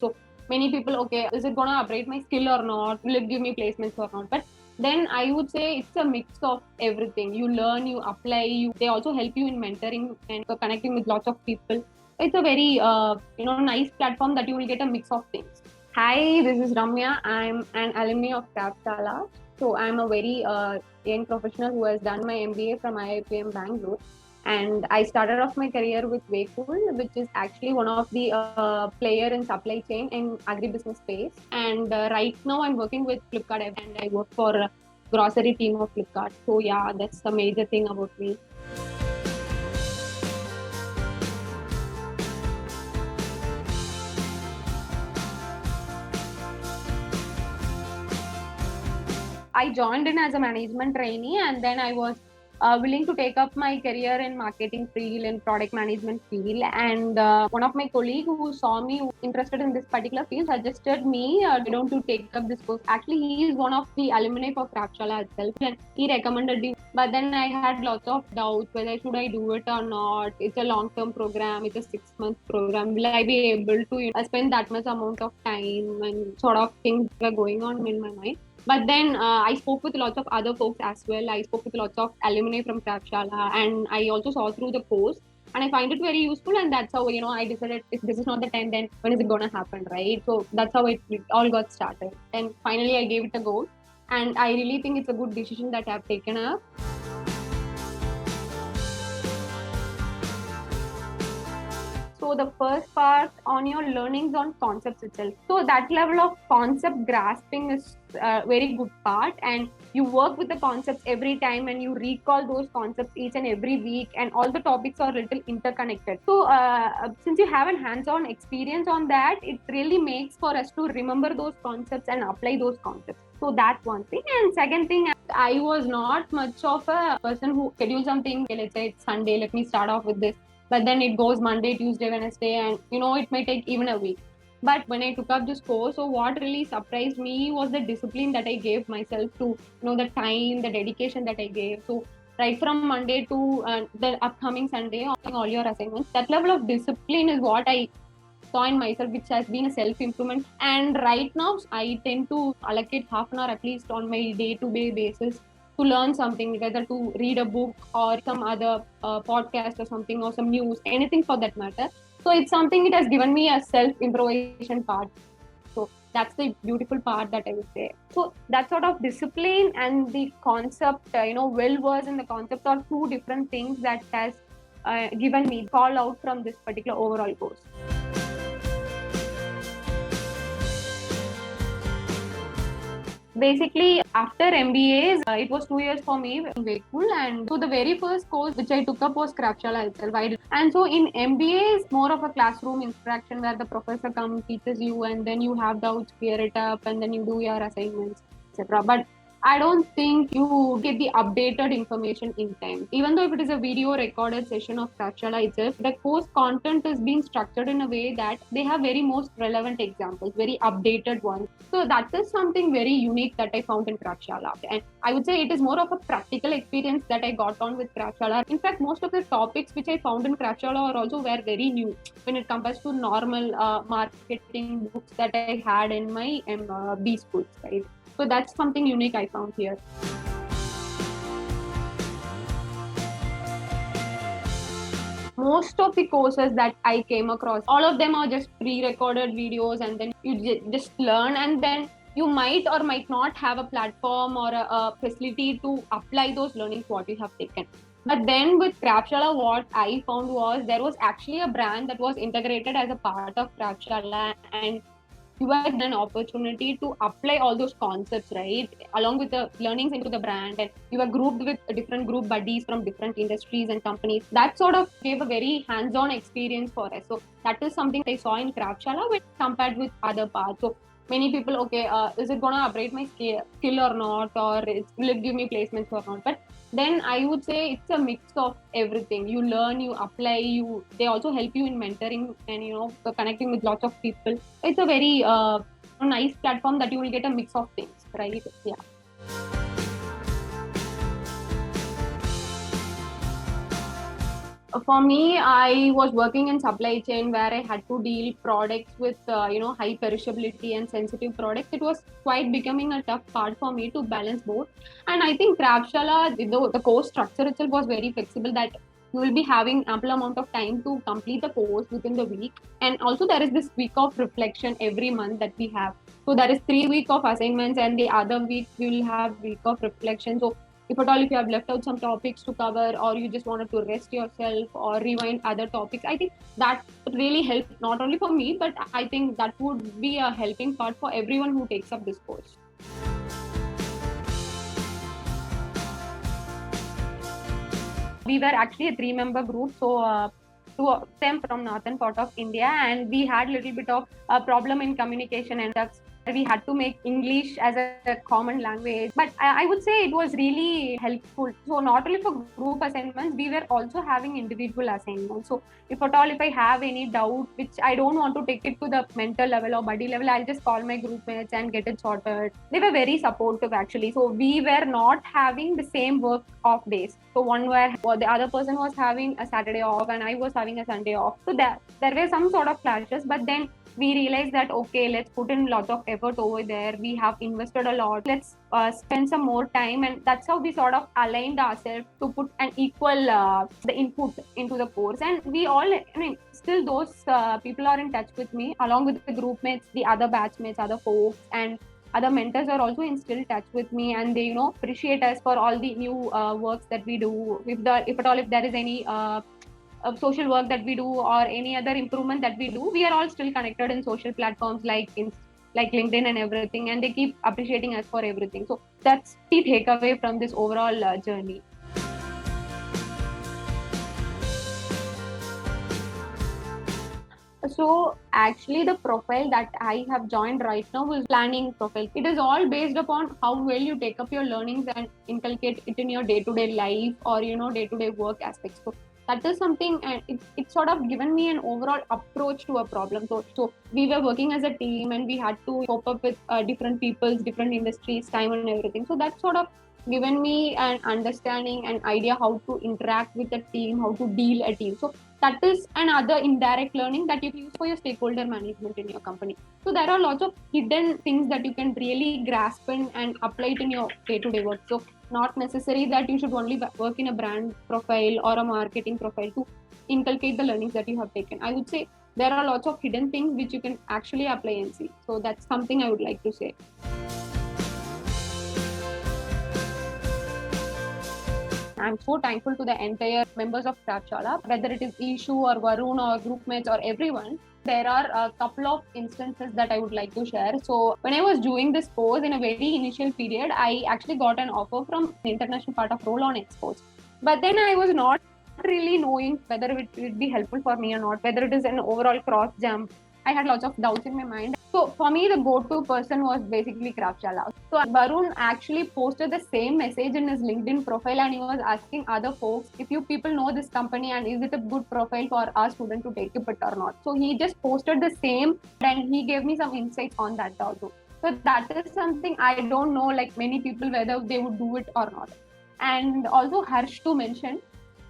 So many people, okay, is it gonna upgrade my skill or not? Will it give me placements or not? But then I would say it's a mix of everything. You learn, you apply, they also help you in mentoring and connecting with lots of people. It's a very nice platform that you will get a mix of things. Hi, this is Ramya. I'm an alumni of Capshala. So I'm a very young professional who has done my MBA from IIPM Bangalore. And I started off my career with Waypool, which is actually one of the player in supply chain in agribusiness space. And right now I'm working with Flipkart and I work for grocery team of Flipkart. So yeah, that's the major thing about me. I joined in as a management trainee and then I was willing to take up my career in marketing field and product management field. And one of my colleagues who saw me interested in this particular field suggested me, don't you take up this course. Actually, he is one of the alumni for Craftshala itself and he recommended it. But then I had lots of doubts whether should I do it or not. It's a long-term program. It's a 6-month program. Will I be able to spend that much amount of time and sort of things were going on in my mind. But then I spoke with lots of other folks as well. I spoke with lots of alumni from Craftshala, and I also saw through the course. And I find it very useful, and that's how I decided if this is not the time, then when is it gonna happen, right? So that's how it all got started. And finally, I gave it a go, and I really think it's a good decision that I've taken up. So the first part on your learnings on concepts itself. So that level of concept grasping is a very good part, and you work with the concepts every time and you recall those concepts each and every week, and all the topics are little interconnected. So since you have a hands-on experience on that, it really makes for us to remember those concepts and apply those concepts. So that's one thing. And second thing, I was not much of a person who schedules something. Okay, let's say it's Sunday, let me start off with this, but then it goes Monday, Tuesday, Wednesday, and it may take even a week. But when I took up this course, so what really surprised me was the discipline that I gave myself to, the time, the dedication that I gave. So right from Monday to the upcoming Sunday, all your assignments, that level of discipline is what I saw in myself, which has been a self-improvement. And right now, I tend to allocate half an hour at least on my day-to-day basis to learn something, whether to read a book or some other podcast or something, or some news, anything for that matter. So it's something, it has given me a self-improvisation part. So that's the beautiful part that I would say. So that sort of discipline and the concept, well versed in the concept are two different things that has given me call out from this particular overall course. Basically, after MBAs, it was 2 years for me in Wakeful, and so the very first course which I took up was Craftshala itself. And so in MBAs, more of a classroom interaction where the professor comes, teaches you, and then you have doubts, clear it up, and then you do your assignments, etc. But I don't think you get the updated information in time. Even though if it is a video recorded session of Craftshala itself, the course content is being structured in a way that they have very most relevant examples, very updated ones. So that is something very unique that I found in Craftshala. And I would say it is more of a practical experience that I got on with Craftshala. In fact, most of the topics which I found in Craftshala are also were very new when it compares to normal marketing books that I had in my B schools, right? So that's something unique I found here. Most of the courses that I came across, all of them are just pre-recorded videos, and then you just learn, and then you might or might not have a platform or a facility to apply those learnings what you have taken. But then with Craftshala, what I found was there was actually a brand that was integrated as a part of Craftshala, and you are given an opportunity to apply all those concepts, right, along with the learnings into the brand, and you are grouped with different group buddies from different industries and companies. That sort of gave a very hands-on experience for us. So that is something I saw in Craftshala when compared with other parts. So many people, okay, is it gonna upgrade my skill or not, or will it give me placements or not? But then I would say it's a mix of everything. You learn, you apply, they also help you in mentoring and connecting with lots of people. It's a very nice platform that you will get a mix of things, right? Yeah. For me, I was working in supply chain where I had to deal products with high perishability and sensitive products. It was quite becoming a tough part for me to balance both. And I think Craftshala, the course structure itself was very flexible, that you will be having ample amount of time to complete the course within the week. And also there is this week of reflection every month that we have. So there is 3 weeks of assignments, and the other week we will have week of reflection. So if at all, if you have left out some topics to cover, or you just wanted to rest yourself or rewind other topics, I think that really helped not only for me, but I think that would be a helping part for everyone who takes up this course. We were actually a 3-member group, so two of them from northern part of India, and we had a little bit of a problem in communication, and we had to make English as a common language. But I would say it was really helpful. So not only for group assignments, we were also having individual assignments. So if at all, if I have any doubt, which I don't want to take it to the mental level or buddy level, I'll just call my group mates and get it sorted. They were very supportive actually. So we were not having the same work off days. So the other person was having a Saturday off and I was having a Sunday off. So there were some sort of clashes, but then we realized that, okay, let's put in lots of effort over there. We have invested a lot. Let's spend some more time. And that's how we sort of aligned ourselves to put an equal the input into the course. And we all, still those people are in touch with me, along with the group mates, the other batchmates, other folks, and other mentors are also in still touch with me, and they appreciate us for all the new works that we do. If at all, if there is any social work that we do or any other improvement that we do, we are all still connected in social platforms like LinkedIn and everything, and they keep appreciating us for everything. So that's the takeaway from this overall journey. So actually the profile that I have joined right now is planning profile. It is all based upon how well you take up your learnings and inculcate it in your day-to-day life or day-to-day work aspects. So that is something, and it's sort of given me an overall approach to a problem. So we were working as a team and we had to cope up with different people's, different industries, time and everything. So that sort of given me an understanding and idea how to interact with a team, how to deal a team. So that is another indirect learning that you can use for your stakeholder management in your company. So there are lots of hidden things that you can really grasp and apply it in your day-to-day work. So not necessary that you should only work in a brand profile or a marketing profile to inculcate the learnings that you have taken. I would say there are lots of hidden things which you can actually apply and see. So that's something I would like to say. I'm so thankful to the entire members of Craftshala, whether it is Ishu or Varun or group mates or everyone. There are a couple of instances that I would like to share. So when I was doing this course in a very initial period, I actually got an offer from the international part of Roll On Exports. But then I was not really knowing whether it would be helpful for me or not, whether it is an overall cross jump. I had lots of doubts in my mind. So for me, the go-to person was basically Craftshala. So Varun actually posted the same message in his LinkedIn profile, and he was asking other folks, if you people know this company and is it a good profile for our student to take it or not. So he just posted the same and he gave me some insights on that also. So that is something I don't know, like many people, whether they would do it or not. And also Harsh to mention,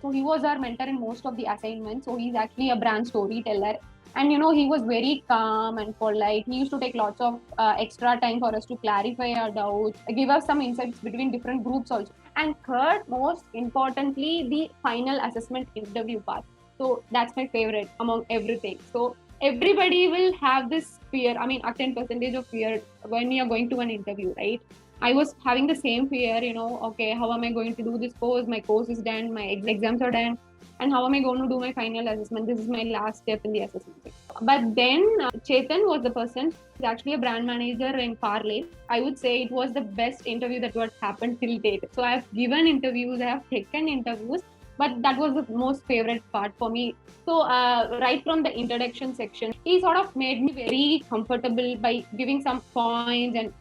so he was our mentor in most of the assignments. So he's actually a brand storyteller. And he was very calm and polite. He used to take lots of extra time for us to clarify our doubts, give us some insights between different groups also. And third, most importantly, the final assessment interview part. So that's my favorite among everything. So everybody will have this fear. I mean, a 10% of fear when you're going to an interview, right? I was having the same fear, okay, how am I going to do this course? My course is done, my exams are done. And how am I going to do my final assessment? This is my last step in the assessment. But then Chetan was the person. He's actually a brand manager in Parley. I would say it was the best interview that what happened till date. So I have given interviews, I have taken interviews, but that was the most favorite part for me. So right from the introduction section, he sort of made me very comfortable by giving some points, and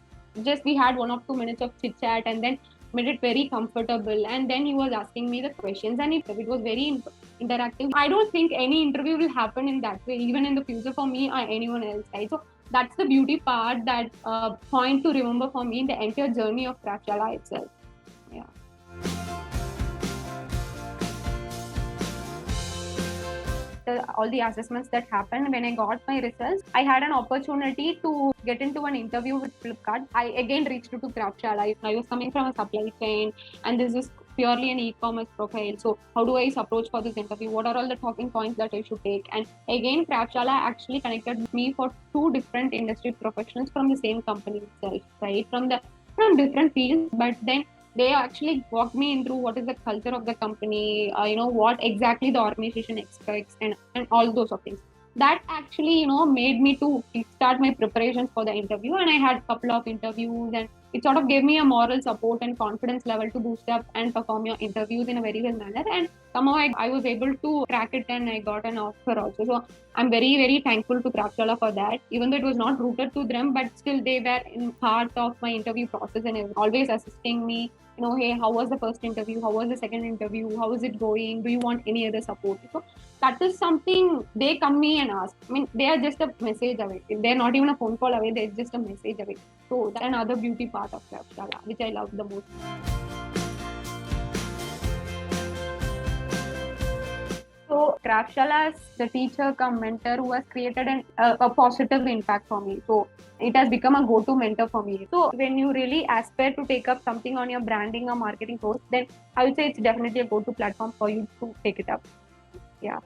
just we had 1 or 2 minutes of chit chat, and then made it very comfortable. And then he was asking me the questions, and it was very interactive. I don't think any interview will happen in that way, even in the future, for me or anyone else, right? So that's the beauty part, that point to remember for me in the entire journey of Craftshala itself. Yeah. after all the assessments that happened, when I got my results, I had an opportunity to get into an interview with Flipkart. I again reached to Craftshalla. I was coming from a supply chain, and this is purely an e-commerce profile. So how do I approach for this interview? What are all the talking points that I should take? And again, Craftshalla actually connected with me for two different industry professionals from the same company itself, right? From different fields, but then they actually walked me through what is the culture of the company, what exactly the organization expects, and all those of things. That actually, made me to start my preparations for the interview. And I had a couple of interviews, and it sort of gave me a moral support and confidence level to boost up and perform your interviews in a very well manner. And somehow I was able to crack it, and I got an offer also. So I'm very, very thankful to Craftshalla for that. Even though it was not rooted to them, but still they were in part of my interview process and always assisting me. Hey, how was the first interview? How was the second interview? How is it going? Do you want any other support? So that is something they come me and ask. I mean, they are just a message away. They're not even a phone call away. They're just a message away. So that's another beauty part of Craftshalla, which I love the most. So Craftshalla is the teacher come mentor who has created a positive impact for me. So it has become a go-to mentor for me. So when you really aspire to take up something on your branding or marketing course, then I would say it's definitely a go-to platform for you to take it up. Yeah.